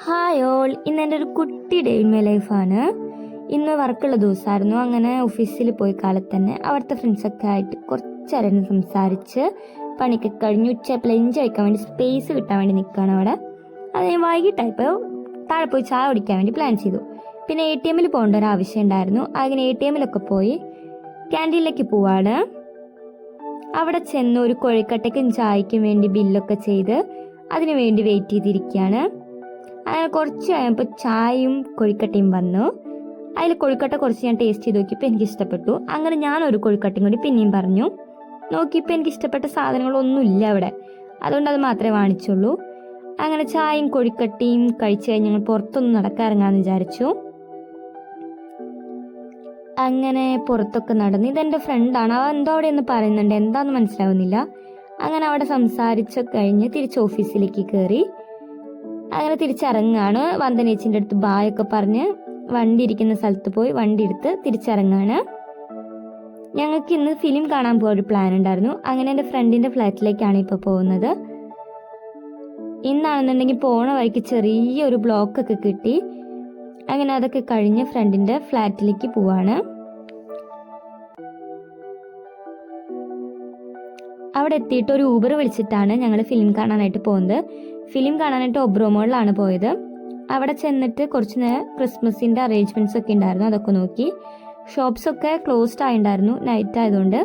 Hi all, ഇന്ന് എൻ്റെ ഒരു കുട്ടി ഡേ ഇൻ മൈ ലൈഫാണ്. ഇന്ന് വർക്കുള്ള ദിവസമായിരുന്നു. അങ്ങനെ ഓഫീസിൽ പോയി കാലത്ത് തന്നെ അവിടുത്തെ ഫ്രണ്ട്സൊക്കെ ആയിട്ട് കുറച്ചേരം സംസാരിച്ച് പണിയൊക്കെ കഴിഞ്ഞ് ഉച്ചയായപ്പോൾ എൻജോയ് കഴിക്കാൻ വേണ്ടി സ്പേസ് കിട്ടാൻ വേണ്ടി നിൽക്കുകയാണ് അവിടെ. അത് ഞാൻ വൈകിട്ടായപ്പോൾ താഴെ പോയി ചായ കുടിക്കാൻ വേണ്ടി പ്ലാൻ ചെയ്തു. പിന്നെ ATM പോകേണ്ട ഒരു ആവശ്യം ഉണ്ടായിരുന്നു. അങ്ങനെ ATM പോയി ക്യാൻറ്റീനിലേക്ക് പോവാണ്. അവിടെ ചെന്ന് ഒരു കൊഴുക്കട്ടയ്ക്കും ചായക്കും വേണ്ടി ബില്ലൊക്കെ ചെയ്ത് അതിനു വേണ്ടി വെയിറ്റ് ചെയ്തിരിക്കുകയാണ്. അങ്ങനെ കുറച്ച് കഴിയുമ്പോൾ ചായയും കൊഴുക്കട്ടയും വന്നു. അതിൽ കൊഴുക്കട്ട കുറച്ച് ഞാൻ ടേസ്റ്റ് ചെയ്ത് നോക്കിയപ്പോൾ എനിക്ക് ഇഷ്ടപ്പെട്ടു. അങ്ങനെ ഞാനൊരു കൊഴുക്കട്ടയും കൂടി പിന്നെയും പറഞ്ഞു. നോക്കിയപ്പോൾ എനിക്ക് ഇഷ്ടപ്പെട്ട സാധനങ്ങളൊന്നും ഇല്ല അവിടെ, അതുകൊണ്ട് അത് മാത്രമേ വാങ്ങിച്ചുള്ളൂ. അങ്ങനെ ചായയും കൊഴുക്കട്ടയും കഴിച്ച് കഴിഞ്ഞ് ഞങ്ങൾ പുറത്തൊന്ന് നടക്കാറിറങ്ങാമെന്ന് വിചാരിച്ചു. അങ്ങനെ പുറത്തൊക്കെ നടന്നു. ഇതെൻ്റെ ഫ്രണ്ടാണ്. അവ എന്തോ അവിടെ ഒന്ന് പറയുന്നുണ്ട്, എന്താന്ന് മനസ്സിലാവുന്നില്ല. അങ്ങനെ അവിടെ സംസാരിച്ചൊക്കെ കഴിഞ്ഞ് തിരിച്ച് ഓഫീസിലേക്ക് കയറി. അങ്ങനെ തിരിച്ചിറങ്ങാണ്. വന്ദനേച്ചിൻ്റെ അടുത്ത് ബായൊക്കെ പറഞ്ഞ് വണ്ടി ഇരിക്കുന്ന സ്ഥലത്ത് പോയി വണ്ടി എടുത്ത് തിരിച്ചിറങ്ങാണ്. ഞങ്ങൾക്ക് ഇന്ന് ഫിലിം കാണാൻ പോകാൻ ഒരു പ്ലാൻ ഉണ്ടായിരുന്നു. അങ്ങനെ എൻ്റെ ഫ്രണ്ടിൻ്റെ ഫ്ലാറ്റിലേക്കാണ് ഇപ്പോൾ പോകുന്നത്. ഇന്നാണെന്നുണ്ടെങ്കിൽ പോണ വഴിക്ക് ചെറിയൊരു ബ്ലോക്കൊക്കെ കിട്ടി. അങ്ങനെ അതൊക്കെ കഴിഞ്ഞ് ഫ്രണ്ടിൻ്റെ ഫ്ലാറ്റിലേക്ക് പോവാണ്. അവിടെ എത്തിയിട്ട് ഒരു ഊബർ വിളിച്ചിട്ടാണ് ഞങ്ങൾ ഫിലിം കാണാനായിട്ട് പോകുന്നത്. ഫിലിം കാണാനായിട്ട് ഒബ്രോമോളിലാണ് പോയത്. അവിടെ ചെന്നിട്ട് കുറച്ച് നേരം ക്രിസ്മസിൻ്റെ അറേഞ്ച്മെൻറ്റ്സ് ഒക്കെ ഉണ്ടായിരുന്നു, അതൊക്കെ നോക്കി. ഷോപ്സൊക്കെ ക്ലോസ്ഡ് ആയിട്ടുണ്ടായിരുന്നു, നൈറ്റ് ആയതുകൊണ്ട്.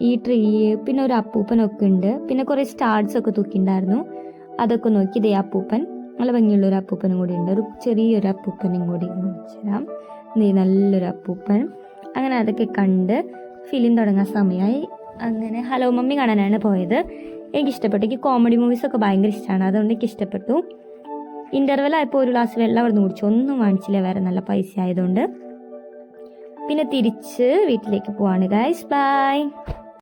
ഈ ട്രീ പിന്നെ ഒരു അപ്പൂപ്പനൊക്കെ ഉണ്ട്. പിന്നെ കുറേ സ്റ്റാർസ് ഒക്കെ തൂക്കിയിട്ടുണ്ടായിരുന്നു, അതൊക്കെ നോക്കി. ഇതേ അപ്പൂപ്പൻ, നല്ല ഭംഗിയുള്ളൊരു അപ്പൂപ്പനും കൂടി ഉണ്ട്. ഒരു ചെറിയൊരു അപ്പൂപ്പനും കൂടി വെച്ചുതരാം. നല്ലൊരു അപ്പൂപ്പൻ. അങ്ങനെ അതൊക്കെ കണ്ട് ഫിലിം തുടങ്ങാൻ സമയമായി. അങ്ങനെ ഹലോ മമ്മി കാണാനാണ് പോയത്. എനിക്കിഷ്ടപ്പെട്ടു. എനിക്ക് കോമഡി മൂവീസൊക്കെ ഭയങ്കര ഇഷ്ടമാണ്, അതുകൊണ്ട് എനിക്ക് ഇഷ്ടപ്പെട്ടു. ഇൻ്റർവെല്ലായപ്പോൾ ഒരു ഗ്ലാസ് വെള്ളം അവിടെ നിന്ന് കുടിച്ചു, ഒന്നും വാങ്ങിച്ചില്ല വേറെ, നല്ല പൈസ ആയതുകൊണ്ട്. പിന്നെ തിരിച്ച് വീട്ടിലേക്ക് പോവാണ് ഗൈസ്. ബൈ.